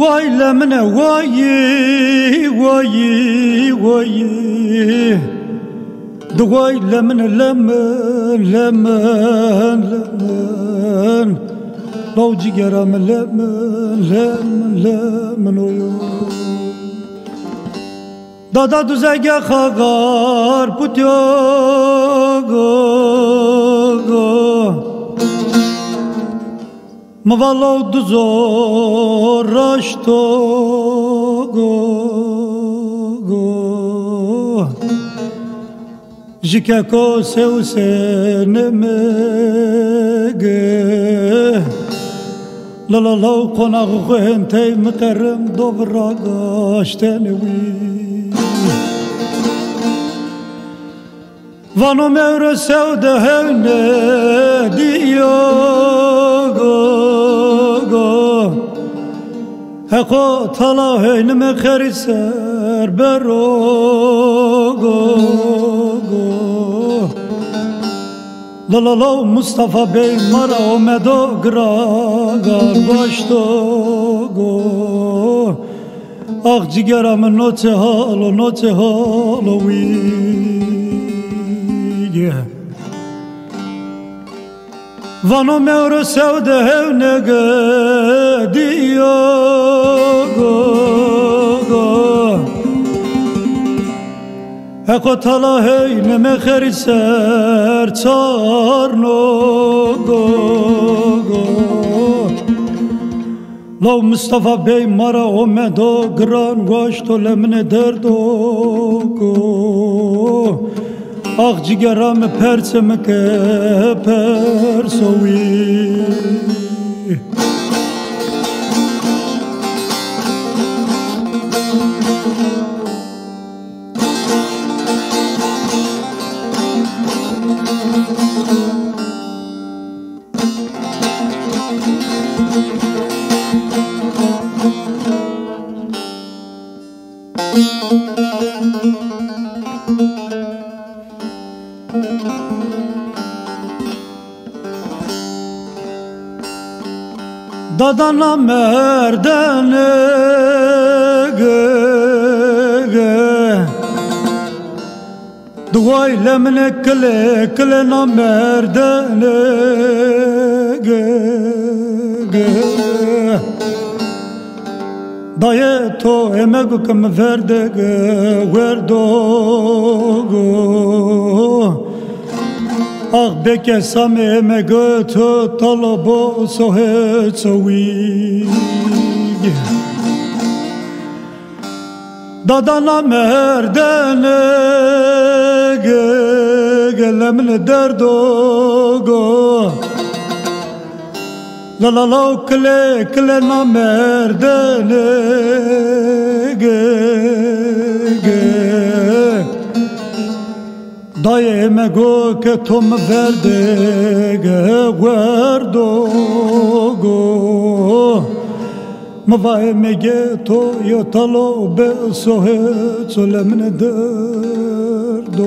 Vay lemine vay vay vay Vay lemine lemen lemen lemen Lav cigeram lemen lemen lemen oyo Dada düzege khagar putyo go Mavalo duzo raşto go Jikako seuse nemege La la la konak gentey mıkarım dovraga ştenevi Vano mevre sevde hevne diyogo Heko tala heynime kheriser berogo La la la Mustafa Bey mara omedo gragar baştogo Ah cigeram noce halo Vano mevro sevde hevnege diyogo Eko tala heyneme kheriser çarnogo Lav Mustafa Bey mara omedo gran vaşto lemne derdogo Ah cigeram perseme ke persovi Dadana merdane Duay lemne kle na merdane Daye to emegu kem verdege verdogo Ah beke same me götü talabo sohe sovi Dadana merdene gelemne derdogo La la la kle na merdene Daye me go ke tom verde guardo go Ma vai me geto yo talo be sohe solemne der do